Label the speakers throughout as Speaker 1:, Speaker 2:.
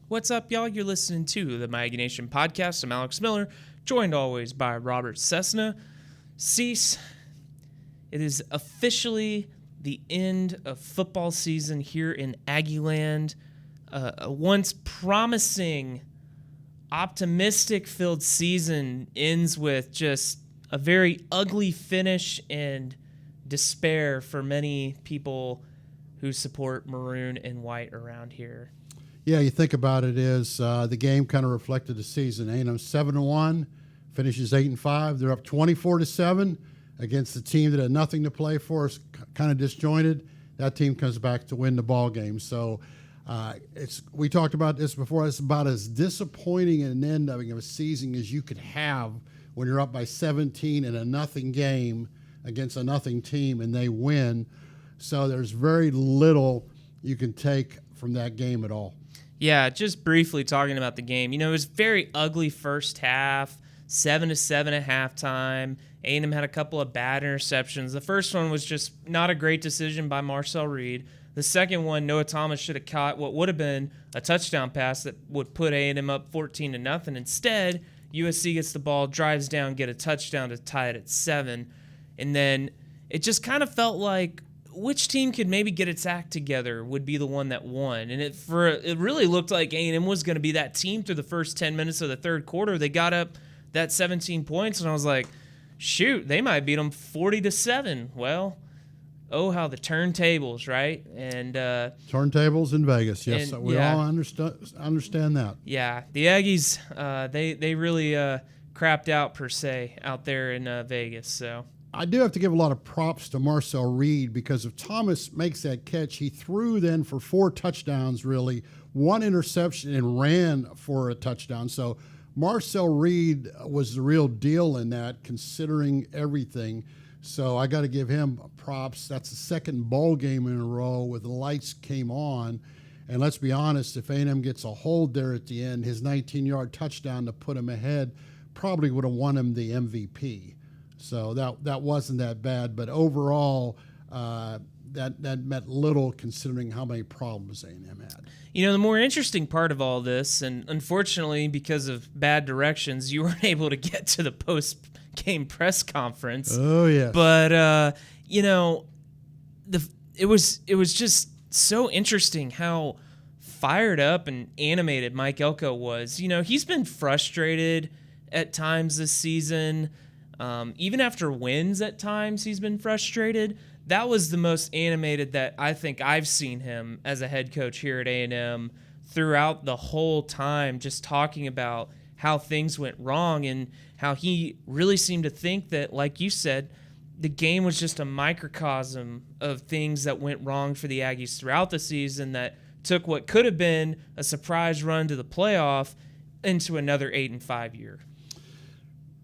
Speaker 1: What's up, y'all? You're listening to the Miami Nation podcast. I'm Alex Miller, joined always by Robert Cessna. Cease, it is officially the end of football season here in Aggieland. A once promising, optimistic-filled season ends with just a very ugly finish and despair for many people who support maroon and white around here.
Speaker 2: Yeah, you think about it is the game kind of reflected the season. A&M 7-1, finishes 8-5. They're up 24-7 against the team that had nothing to play for. It's kind of disjointed. That team comes back to win the ball game. So we talked about this before. It's about as disappointing an ending of a season as you could have when you're up by 17 in a nothing game against a nothing team and they win. So there's very little you can take from that game at all.
Speaker 1: Yeah, just briefly talking about the game. You know, it was very ugly first half, 7-7 at halftime. A&M had a couple of bad interceptions. The first one was just not a great decision by Marcel Reed. The second one, Noah Thomas should have caught what would have been a touchdown pass that would put A&M up 14-0. Instead, USC gets the ball, drives down, get a touchdown to tie it at 7. And then it just kind of felt like which team could maybe get its act together would be the one that won. And it really looked like A&M was going to be that team through the first 10 minutes of the third quarter. They got up that 17 points, and I was like, shoot, they might beat them 40-7. Well, oh, how the turntables, right? And
Speaker 2: turntables in Vegas, yes.
Speaker 1: And,
Speaker 2: we all understand that.
Speaker 1: Yeah, the Aggies, they really crapped out, per se, out there in Vegas, so.
Speaker 2: I do have to give a lot of props to Marcel Reed because if Thomas makes that catch, he threw then for 4 touchdowns, really, 1 interception and ran for a touchdown. So Marcel Reed was the real deal in that, considering everything. So I got to give him props. That's the second bowl game in a row where the lights came on. And let's be honest, if A&M gets a hold there at the end, his 19-yard touchdown to put him ahead probably would have won him the MVP. So that wasn't that bad, but overall, that meant little considering how many problems A&M had.
Speaker 1: You know, the more interesting part of all this, and unfortunately because of bad directions, you weren't able to get to the post-game press conference.
Speaker 2: Oh yeah.
Speaker 1: But you know, it was just so interesting how fired up and animated Mike Elko was. You know, he's been frustrated at times this season. Even after wins at times, he's been frustrated. That was the most animated that I think I've seen him as a head coach here at A&M throughout the whole time, just talking about how things went wrong and how he really seemed to think that, like you said, the game was just a microcosm of things that went wrong for the Aggies throughout the season that took what could have been a surprise run to the playoff into another 8-5 year.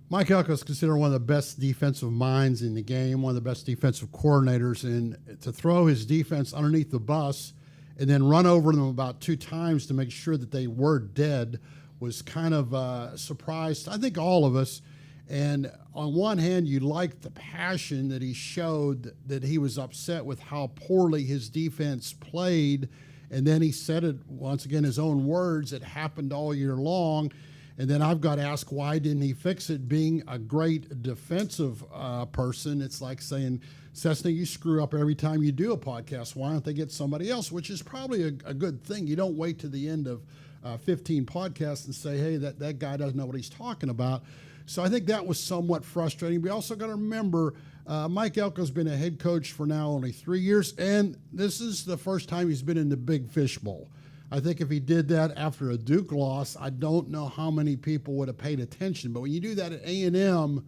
Speaker 2: Mike Elko is considered one of the best defensive minds in the game, one of the best defensive coordinators, and to throw his defense underneath the bus and then run over them about 2 times to make sure that they were dead was kind of a surprise to, I think, all of us. And on one hand, you liked the passion that he showed, that he was upset with how poorly his defense played, and then he said it, once again, his own words, it happened all year long. And then I've got to ask, why didn't he fix it? Being a great defensive person, it's like saying, Cessna, you screw up every time you do a podcast. Why don't they get somebody else? Which is probably a good thing. You don't wait to the end of 15 podcasts and say, hey, that guy doesn't know what he's talking about. So I think that was somewhat frustrating. We also got to remember Mike Elko's been a head coach for now only 3 years, and this is the first time he's been in the Big Fish Bowl. I think if he did that after a Duke loss, I don't know how many people would have paid attention. But when you do that at A&M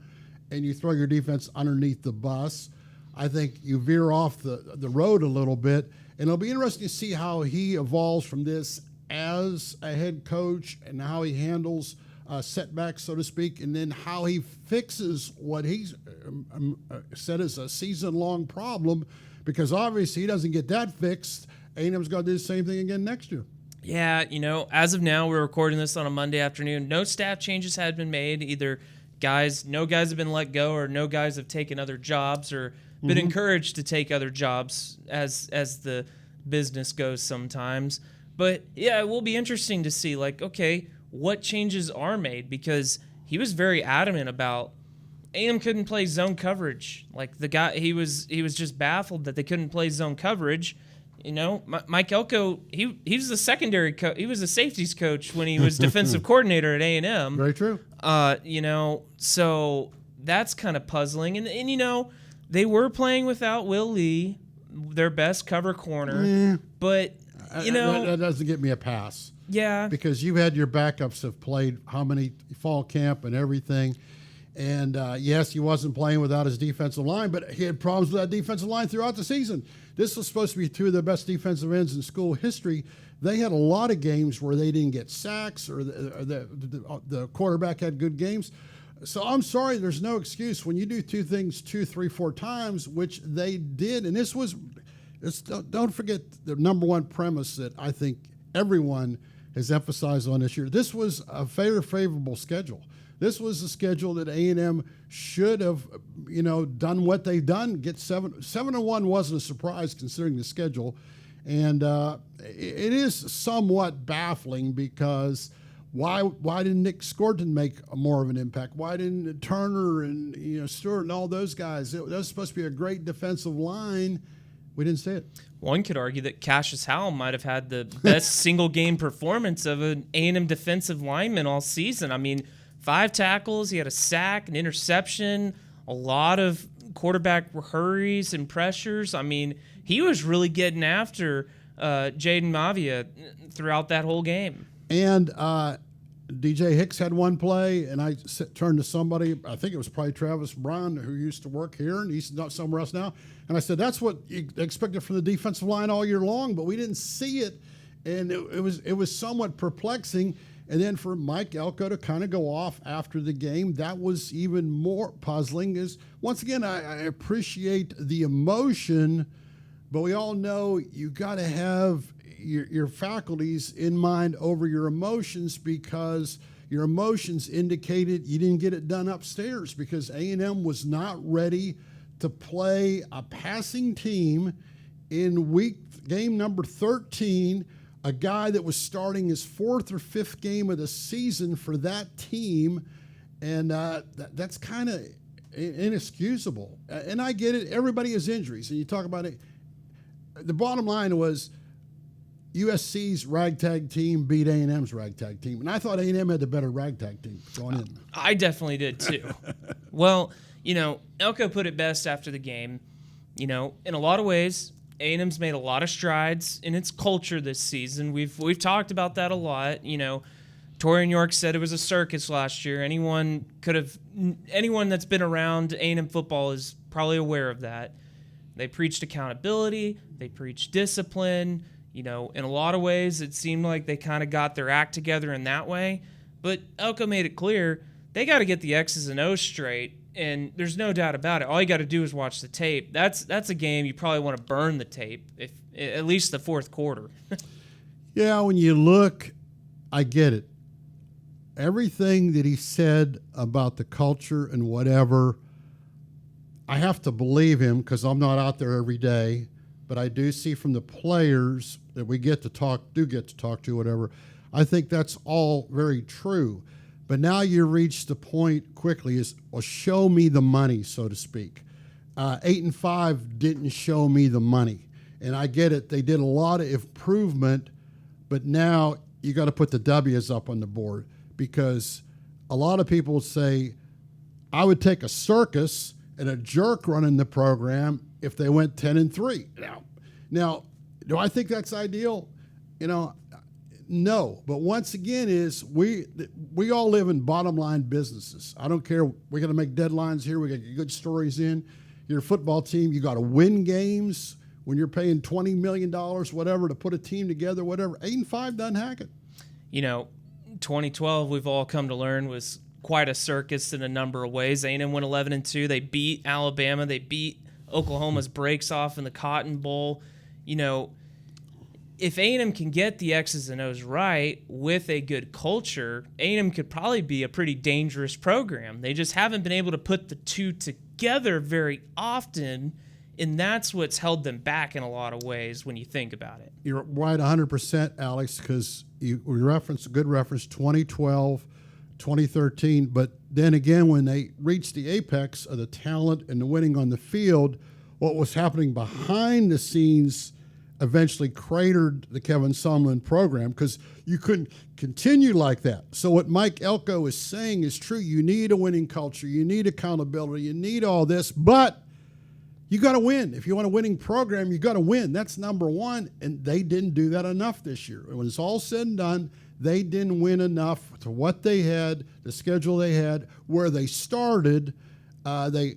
Speaker 2: and you throw your defense underneath the bus, I think you veer off the road a little bit. And it'll be interesting to see how he evolves from this as a head coach and how he handles setbacks, so to speak, and then how he fixes what he's said is a season-long problem, because obviously he doesn't get that fixed. A&M's got to do the same thing again next year.
Speaker 1: Yeah, you know, as of now, we're recording this on a Monday afternoon. No staff changes had been made. Either no guys have been let go, or no guys have taken other jobs or been encouraged to take other jobs as the business goes sometimes. But yeah, it will be interesting to see, like, okay, what changes are made, because he was very adamant about A&M couldn't play zone coverage. Like, the guy, he was just baffled that they couldn't play zone coverage. You know, Mike Elko, he was the secondary coach. He was a safeties coach when he was defensive coordinator at A&M.
Speaker 2: Very true.
Speaker 1: You know, so that's kind of puzzling. And you know, they were playing without Will Lee, their best cover corner. But, you know,
Speaker 2: that doesn't get me a pass.
Speaker 1: Yeah.
Speaker 2: Because you had your backups have played how many fall camp and everything. And yes, he wasn't playing without his defensive line, but he had problems with that defensive line throughout the season. This was supposed to be two of the best defensive ends in school history. They had a lot of games where they didn't get sacks, or the quarterback had good games. So I'm sorry, there's no excuse when you do two things 2, 3, 4 times, which they did. And don't forget the number one premise that I think everyone has emphasized on this year. This was a favorable schedule. This was a schedule that A&M should have, you know, done what they've done. Get 7-1 wasn't a surprise considering the schedule, and it is somewhat baffling because why didn't Nick Scorton make more of an impact? Why didn't Turner and Stewart and all those guys? That was supposed to be a great defensive line. We didn't see it. One
Speaker 1: could argue that Cassius Howell might have had the best single game performance of an A&M defensive lineman all season. I mean, 5 tackles, he had a sack, an interception, a lot of quarterback hurries and pressures. I mean, he was really getting after Jaden Mavia throughout that whole game.
Speaker 2: And DJ Hicks had one play, and I turned to somebody, I think it was probably Travis Brown, who used to work here, and he's not somewhere else now. And I said, that's what you expected from the defensive line all year long, but we didn't see it. And it was somewhat perplexing. And then for Mike Elko to kind of go off after the game, that was even more puzzling. Is once again, I appreciate the emotion, but we all know you got to have your faculties in mind over your emotions, because your emotions indicated you didn't get it done upstairs, because A&M was not ready to play a passing team in game number 13. A guy that was starting his 4th or 5th game of the season for that team, and that's kind of inexcusable. And I get it. Everybody has injuries, and you talk about it. The bottom line was USC's ragtag team beat A&M's ragtag team, and I thought A&M had the better ragtag team going in.
Speaker 1: I definitely did too. Well, Elko put it best after the game. In a lot of ways, A&M's made a lot of strides in its culture this season. We've talked about that a lot. Torian York said it was a circus last year. Anyone that's been around A&M football is probably aware of that. They preached accountability. They preached discipline. In a lot of ways, it seemed like they kind of got their act together in that way. But Elko made it clear they got to get the X's and O's straight. And there's no doubt about it. All you got to do is watch the tape. That's a game you probably want to burn the tape, if at least the 4th quarter.
Speaker 2: Yeah, when you look, I get it. Everything that he said about the culture and whatever, I have to believe him because I'm not out there every day. But I do see from the players that we get to talk to, whatever. I think that's all very true. But now you reach the point quickly is, well, show me the money, so to speak. 8-5 didn't show me the money. And I get it. They did a lot of improvement, but now you got to put the W's up on the board, because a lot of people say, I would take a circus and a jerk running the program if they went 10-3. Now, do I think that's ideal? No, but once again, we all live in bottom line businesses. I don't care. We got to make deadlines here. We got to get good stories in. You're a football team. You got to win games when you're paying $20 million, whatever, to put a team together, whatever. 8-5 doesn't hack it.
Speaker 1: 2012, we've all come to learn, was quite a circus in a number of ways. A&M went 11-2. They beat Alabama. They beat Oklahoma's breaks off in the Cotton Bowl. If A&M can get the X's and O's right with a good culture, A&M could probably be a pretty dangerous program. They just haven't been able to put the two together very often And that's what's held them back in a lot of ways when you think about it.
Speaker 2: You're right 100%, Alex, because you referenced a good reference, 2012, 2013. But then again, when they reached the apex of the talent and the winning on the field, what was happening behind the scenes eventually cratered the Kevin Sumlin program because you couldn't continue like that. So what Mike Elko is saying is true. You need a winning culture. You need accountability. You need all this, but you got to win. If you want a winning program, you got to win. That's number one, and they didn't do that enough this year. When it's all said and done, they didn't win enough to what they had, the schedule they had, where they started. They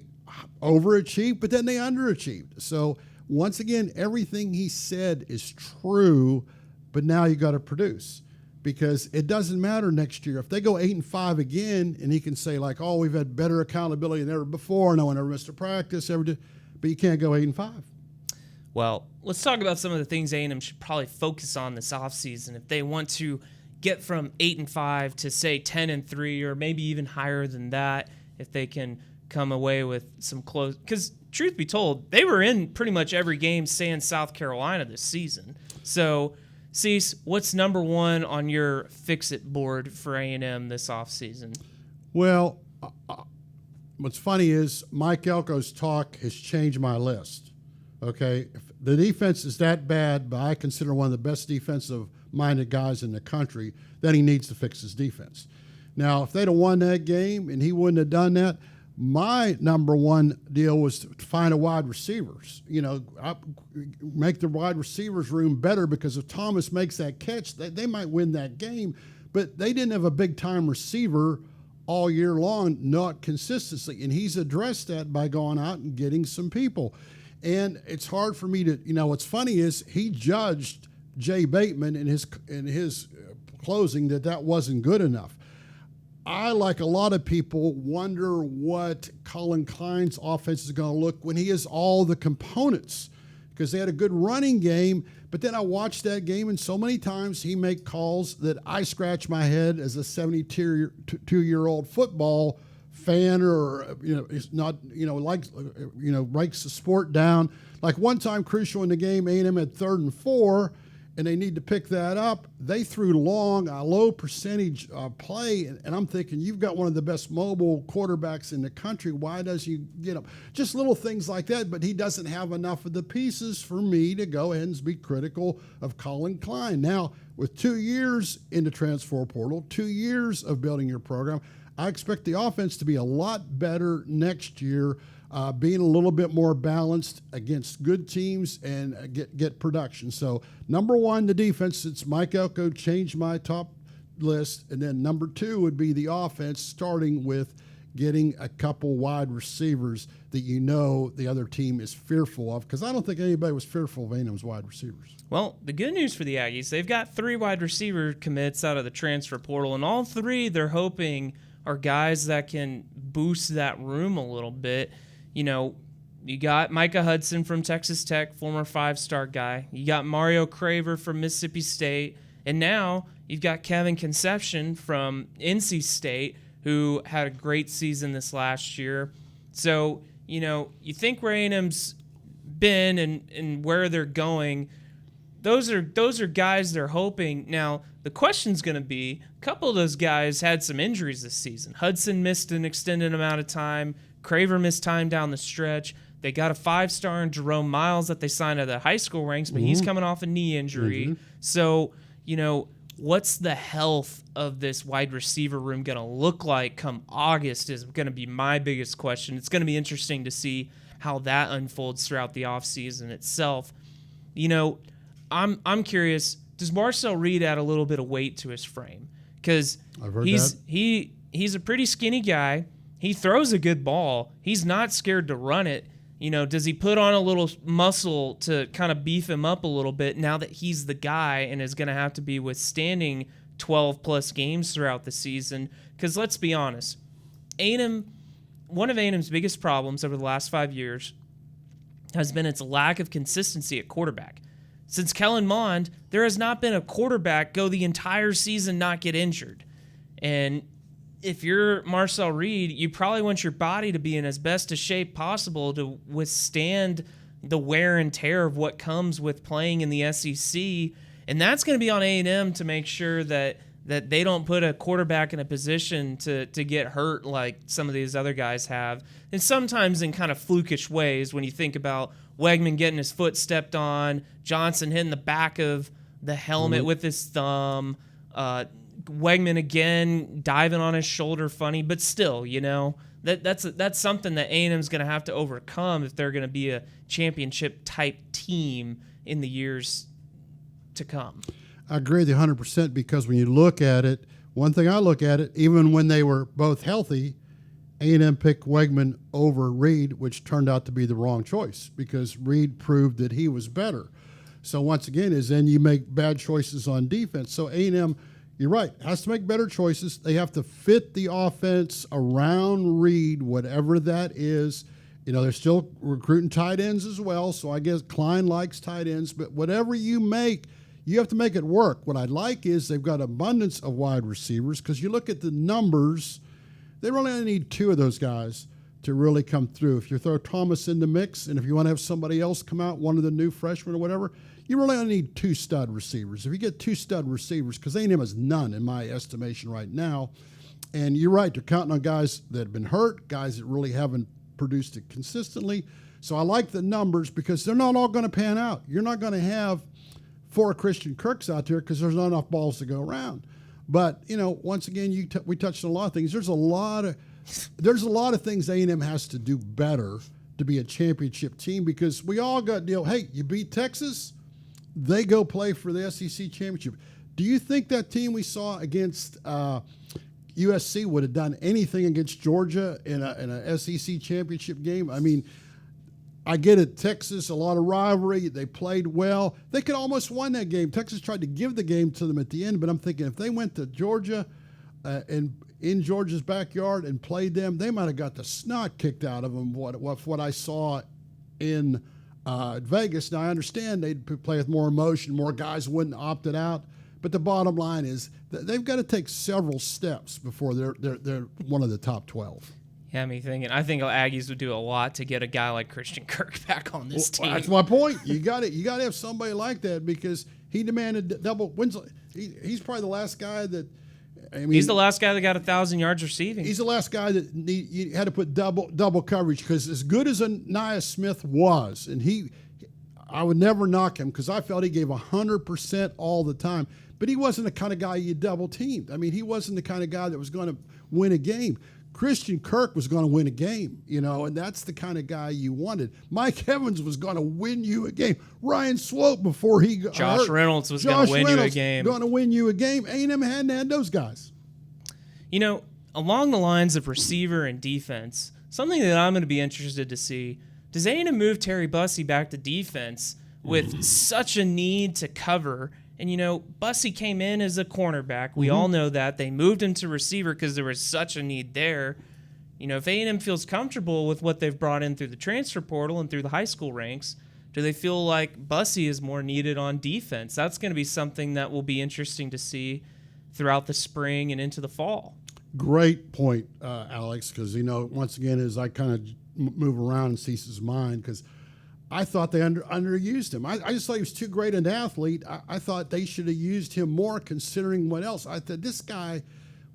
Speaker 2: overachieved, but then they underachieved. So once again, everything he said is true, but now you got to produce. Because it doesn't matter next year. If they go 8-5 again, and he can say like, "Oh, we've had better accountability than ever before. No one ever missed a practice, ever did," but you can't go 8-5.
Speaker 1: Well, let's talk about some of the things A&M should probably focus on this offseason if they want to get from 8-5 to say 10-3, or maybe even higher than that. If they can come away with some close, because truth be told, they were in pretty much every game, say in South Carolina this season. So, Cease, what's number one on your fix-it board for A&M this offseason?
Speaker 2: Well, what's funny is Mike Elko's talk has changed my list. Okay, if the defense is that bad, but I consider one of the best defensive-minded guys in the country, then he needs to fix his defense. Now, if they'd have won that game and he wouldn't have done that, my number one deal was to find a wide receivers. You know, make the wide receivers room better, because if Thomas makes that catch, they might win that game. But they didn't have a big-time receiver all year long, not consistently. And he's addressed that by going out and getting some people. And it's hard for me to, what's funny is he judged Jay Bateman in his closing that wasn't good enough. I, like a lot of people, wonder what Colin Klein's offense is going to look when he has all the components, because they had a good running game. But then I watched that game, and so many times he make calls that I scratch my head as a 72-year-old football fan, or is not breaks the sport down. Like one time, crucial in the game, A&M had 3rd and 4. And they need to pick that up. They threw long, a low percentage play, and I'm thinking, you've got one of the best mobile quarterbacks in the country. Why does he get up? Just little things like that, but he doesn't have enough of the pieces for me to go ahead and be critical of Colin Klein. Now, with 2 years in the transfer portal, 2 years of building your program, I expect the offense to be a lot better next year, being a little bit more balanced against good teams and get production. So number one, the defense. Since Mike Elko changed my top list. And then number two would be the offense, starting with getting a couple wide receivers that the other team is fearful of, because I don't think anybody was fearful of A&M's wide receivers.
Speaker 1: Well, the good news for the Aggies, they've got 3 wide receiver commits out of the transfer portal, and all 3 they're hoping are guys that can boost that room a little bit. You got Micah Hudson from Texas Tech, former 5-star guy. You got Mario Craver from Mississippi State. And now you've got Kevin Conception from NC State, who had a great season this last year. So, you think where A&M's been and where they're going, those are guys they're hoping. Now, the question's going to be, a couple of those guys had some injuries this season. Hudson missed an extended amount of time. Craver missed time down the stretch. They got a 5-star in Jerome Miles that they signed at the high school ranks, but he's coming off a knee injury. Mm-hmm. So, what's the health of this wide receiver room going to look like come August is going to be my biggest question. It's going to be interesting to see how that unfolds throughout the offseason itself. I'm curious, does Marcel Reed add a little bit of weight to his frame? Because he's a pretty skinny guy. He throws a good ball. He's not scared to run it. Does he put on a little muscle to kind of beef him up a little bit now that he's the guy and is going to have to be withstanding 12-plus games throughout the season? Because let's be honest, one of A&M's biggest problems over the last 5 years has been its lack of consistency at quarterback. Since Kellen Mond, there has not been a quarterback go the entire season not get injured. And if you're Marcel Reed, you probably want your body to be in as best a shape possible to withstand the wear and tear of what comes with playing in the SEC, and that's going to be on A&M to make sure that they don't put a quarterback in a position to get hurt like some of these other guys have. And sometimes in kind of flukish ways when you think about Wegman getting his foot stepped on, Johnson hitting the back of the helmet with his thumb, Wegman again diving on his shoulder funny, but still, that's something that A&M's going to have to overcome if they're going to be a championship-type team in the years to come.
Speaker 2: I agree with you 100% because when you look at it, one thing I look at it, even when they were both healthy, A&M picked Wegman over Reed, which turned out to be the wrong choice because Reed proved that he was better. So once again, then you make bad choices on defense. So A&M, you're right, has to make better choices. They have to fit the offense around Reed, whatever that is. They're still recruiting tight ends as well, so I guess Klein likes tight ends. But whatever you make, you have to make it work. What I like is they've got abundance of wide receivers because you look at the numbers, they really only need 2 of those guys to really come through. If you throw Thomas in the mix and if you want to have somebody else come out, one of the new freshmen or whatever, you really only need 2 stud receivers. If you get 2 stud receivers, because A&M has none in my estimation right now, and you're right, they're counting on guys that have been hurt, guys that really haven't produced it consistently. So I like the numbers because they're not all going to pan out. You're not going to have 4 Christian Kirks out there because there's not enough balls to go around. But once again, we touched on a lot of things. There's a lot of things A&M has to do better to be a championship team because we all got hey, you beat Texas, they go play for the SEC championship. Do you think that team we saw against USC would have done anything against Georgia in a SEC championship game? I mean, I get it, Texas, a lot of rivalry. They played well. They could almost won that game. Texas tried to give the game to them at the end, but I'm thinking if they went to Georgia and in Georgia's backyard and played them, they might have got the snot kicked out of them. What I saw in Vegas. Now I understand they'd play with more emotion, more guys wouldn't opted out, but the bottom line is that they've got to take several steps before they're one of the top 12.
Speaker 1: Yeah, me thinking. I think Aggies would do a lot to get a guy like Christian Kirk back on this team.
Speaker 2: That's my point. You got to have somebody like that because he demanded double wins. He's probably the last guy that.
Speaker 1: He's the last guy that got 1,000 yards receiving.
Speaker 2: He's the last guy that you had to put double coverage because as good as Anaya Smith was, and I would never knock him because I felt he gave 100% all the time. But he wasn't the kind of guy you double teamed. He wasn't the kind of guy that was going to win a game. Christian Kirk was going to win a game, and that's the kind of guy you wanted. Mike Evans was going to win you a game. Ryan Swope before he got
Speaker 1: Josh
Speaker 2: hurt.
Speaker 1: Reynolds was going to win you a game.
Speaker 2: Going to win you a game. A&M hadn't had those guys.
Speaker 1: Along the lines of receiver and defense, something that I'm going to be interested to see, does A&M move Terry Bussey back to defense with such a need to cover? And, Bussey came in as a cornerback. We all know that. They moved him to receiver because there was such a need there. If A&M feels comfortable with what they've brought in through the transfer portal and through the high school ranks, do they feel like Bussey is more needed on defense? That's going to be something that will be interesting to see throughout the spring and into the fall.
Speaker 2: Great point, Alex, because, once again, as I kind of move around in Cease's mind, because I thought they underused him. I just thought he was too great an athlete. I thought they should have used him more considering what else. I thought this guy,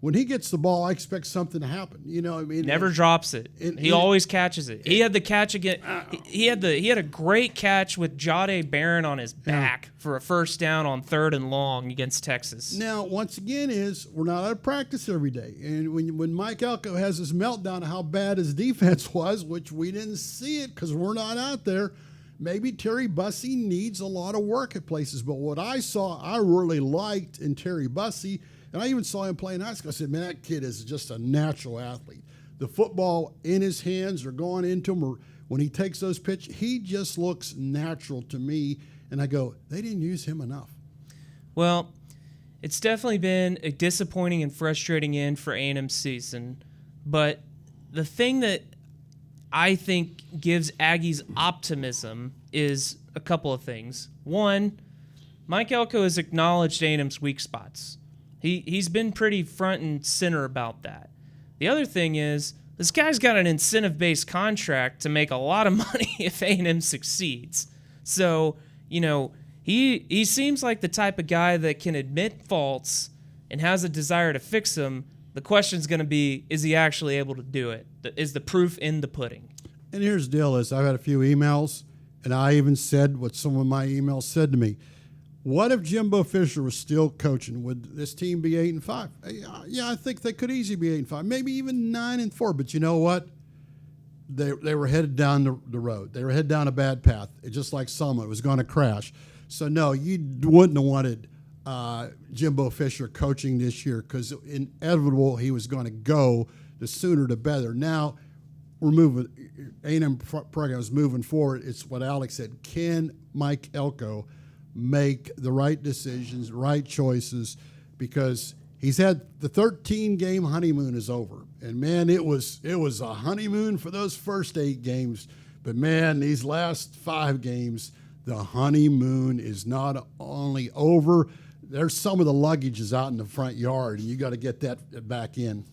Speaker 2: when he gets the ball, I expect something to happen.
Speaker 1: Never drops it. He always catches it. He had the catch again. He had a great catch with Jahdae Barron on his back for a first down on 3rd and long against Texas.
Speaker 2: Now, once again, we're not out of practice every day. And when Mike Elko has his meltdown of how bad his defense was, which we didn't see it because we're not out there, maybe Terry Bussey needs a lot of work at places. But what I saw, I really liked in Terry Bussey, and I even saw him playing high school. I said, man, that kid is just a natural athlete. The football in his hands or going into him, or when he takes those pitches, he just looks natural to me. And I go, they didn't use him enough.
Speaker 1: Well, it's definitely been a disappointing and frustrating end for A&M's season. But the thing that I think gives Aggies optimism is a couple of things. One, Mike Elko has acknowledged A&M's weak spots. He's been pretty front and center about that. The other thing is, this guy's got an incentive-based contract to make a lot of money if A&M succeeds. So, he seems like the type of guy that can admit faults and has a desire to fix them. The question's going to be, is he actually able to do it? Is the proof in the pudding?
Speaker 2: And here's the deal is I've had a few emails, and I even said what some of my emails said to me. What if Jimbo Fisher was still coaching? Would this team be 8-5? Yeah, I think they could easily be 8-5, maybe even 9-4. But you know what? They were headed down the road. They were headed down a bad path. It just like Selma, it was going to crash. So no, you wouldn't have wanted Jimbo Fisher coaching this year because inevitable he was going to go. The sooner the better. Now we're moving. A&M program is moving forward. It's what Alex said. Can Mike Elko make the right decisions, right choices? Because he's had the 13-game honeymoon is over, and man, it was a honeymoon for those first 8 games. But man, these last 5 games, the honeymoon is not only over. There's some of the luggage is out in the front yard, and you got to get that back in.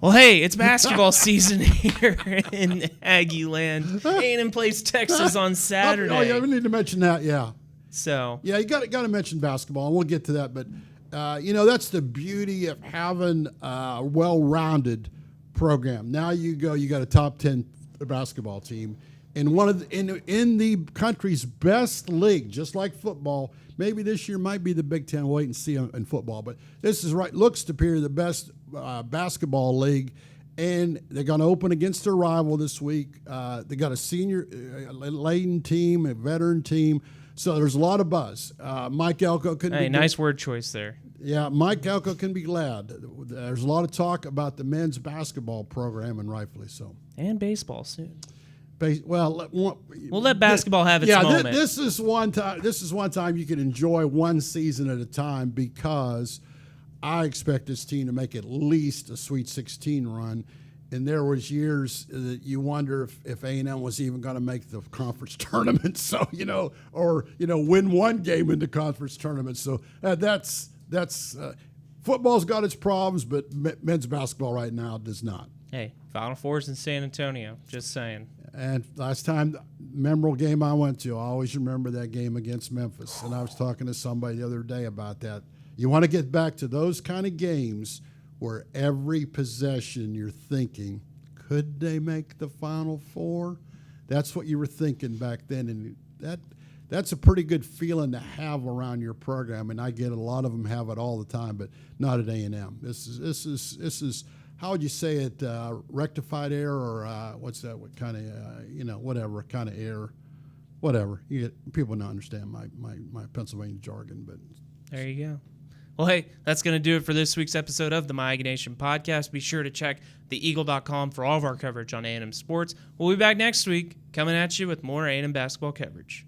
Speaker 1: Well, hey, it's basketball season here in Aggie land. A&M plays Texas on Saturday.
Speaker 2: Oh, yeah, we need to mention that, yeah.
Speaker 1: So
Speaker 2: yeah, you got to mention basketball, and we'll get to that. But that's the beauty of having a well-rounded program. Now you got a top 10 basketball team in in the country's best league, just like football. Maybe this year might be the Big Ten. Wait and see in football, but this is right. Looks to appear the best basketball league, and they're going to open against their rival this week. They got a senior laden team, a veteran team, so there's a lot of buzz. Mike Elko can.
Speaker 1: Hey, nice word choice there.
Speaker 2: Yeah, Mike Elko can be glad. There's a lot of talk about the men's basketball program, and rightfully so.
Speaker 1: And baseball soon.
Speaker 2: Well,
Speaker 1: we'll let basketball have its moment.
Speaker 2: This is one time you can enjoy one season at a time, because I expect this team to make at least a Sweet 16 run. And there was years that you wonder if A&M was even going to make the conference tournament. So or win one game in the conference tournament. So that's football's got its problems, but men's basketball right now does not.
Speaker 1: Hey, Final Four's in San Antonio. Just saying.
Speaker 2: And last time, memorable game I went to, I always remember that game against Memphis. And I was talking to somebody the other day about that. You want to get back to those kind of games where every possession you're thinking, could they make the Final Four? That's what you were thinking back then. And that's a pretty good feeling to have around your program. And I get a lot of them have it all the time, but not at A&M. This is how would you say it? Rectified error, or what's that? What kind of whatever kind of error, whatever. People don't understand my Pennsylvania jargon, but
Speaker 1: there you go. Well, hey, that's going to do it for this week's episode of the My Aggie Nation podcast. Be sure to check theeagle.com for all of our coverage on A&M sports. We'll be back next week, coming at you with more A&M basketball coverage.